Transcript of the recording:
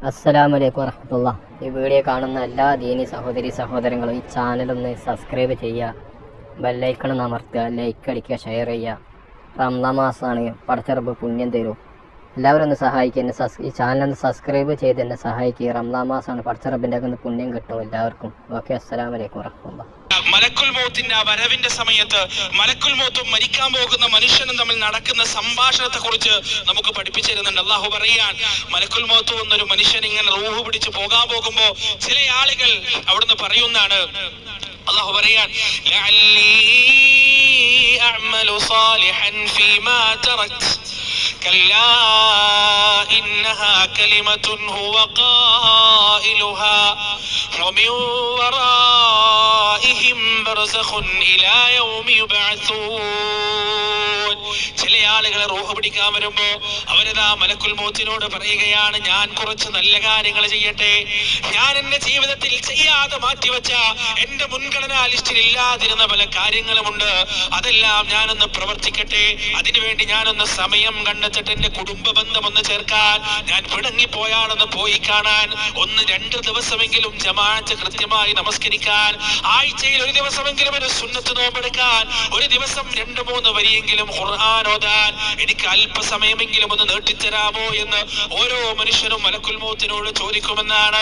അസ്സലാമലൈക്കും വറഹ്മത്തുള്ളാഹി. ഈ വീഡിയോ കാണുന്ന എല്ലാ ദീനി സഹോദരങ്ങളും ഈ ചാനലൊന്ന് സബ്സ്ക്രൈബ് ചെയ്യുക, ബെല്ലൈക്കൺ അമർത്തുക, ലൈക്ക് അടിക്കുക, ഷെയർ ചെയ്യുക. റമദാൻ മാസമാണ്, പടച്ചറബ് പുണ്യം തരും. എല്ലാവരും ഒന്ന് സഹായിക്കുക, ഈ ചാനലൊന്ന് സബ്സ്ക്രൈബ് ചെയ്ത് എന്നെ സഹായിക്കുക. റമദാൻ മാസമാണ്, പടച്ചറബിൻ്റെ ഒക്കെ പുണ്യം കിട്ടും എല്ലാവർക്കും. ഓക്കെ, അസ്സലാമലൈക്കും വറഹ്മത്തുള്ളാഹി. മലക്കുൽ മൗത്തിന്റെ ആ വരവിന്റെ സമയത്ത് മലക്കുൽ മൗത്തും മരിക്കാൻ പോകുന്ന മനുഷ്യനും തമ്മിൽ നടക്കുന്ന സംഭാഷണത്തെ കുറിച്ച് നമുക്ക് പഠിപ്പിച്ചു തരുന്നുണ്ട്. അള്ളാഹു പറയാൻ, മലക്കുൽ മൗത്ത് എന്നൊരു മനുഷ്യൻ ഇങ്ങനെ റൂഹ് പിടിച്ച് പോകാൻ പോകുമ്പോ ചില ആളുകൾ അവിടുന്ന് പറയുന്നതാണ്. അള്ളാഹു പറയാൻ, അഅ്മലു സാലിഹൻ ഫീമാ തറക്ത് കല്ലാ ഇന്നഹാ കലിമത്തുൻ ഹുവ ഖായിലുഹാ വമിൻ വറാഇഹിം ബർസഖുൻ ഇലാ യൗമി യുബഅസൂൻ. ചില ആളുകളെ റൂഹ് പിടിക്കാൻ വരുമ്പോ അവരതാ മലക്കുൽ മൗത്തിനോട് പറയുകയാണ്, ഞാൻ കുറച്ച് നല്ല കാര്യങ്ങൾ ചെയ്യട്ടെ, ഞാൻ എന്റെ ജീവിതത്തിൽ ചെയ്യാതെ മാറ്റിവെച്ച എന്റെ മുൻഗണനാ ലിസ്റ്റിൽ ഇല്ലാതിരുന്ന പല കാര്യങ്ങളുമുണ്ട്, അതെല്ലാം ഞാനൊന്ന് പ്രവർത്തിക്കട്ടെ, അതിനുവേണ്ടി ഞാനൊന്ന് സമയം കണ്ടെത്തിട്ട് എന്റെ കുടുംബ ബന്ധം ഒന്ന് ചേർക്കാൻ, ഞാൻ പിണങ്ങിപ്പോയാണെന്ന് പോയി കാണാൻ, 1-2 ദിവസമെങ്കിലും ജമാഅത്ത് കൃത്യമായി നമസ്കരിക്കാൻ, ആഴ്ചയിൽ ഒരു ദിവസമെങ്കിലും ഒരു സുന്നത്ത് നോമ്പെടുക്കാൻ, ഒരു ദിവസം 2-3 വരിയെങ്കിലും ഖുർആൻ ഓതാൻ എനിക്ക് അല്പസമയമെങ്കിലും ഒന്ന് നീട്ടിത്തരാമോ എന്ന് ഓരോ മനുഷ്യനും മലക്കുൽ മൗത്തിനോട് ചോദിക്കുമെന്നാണ്.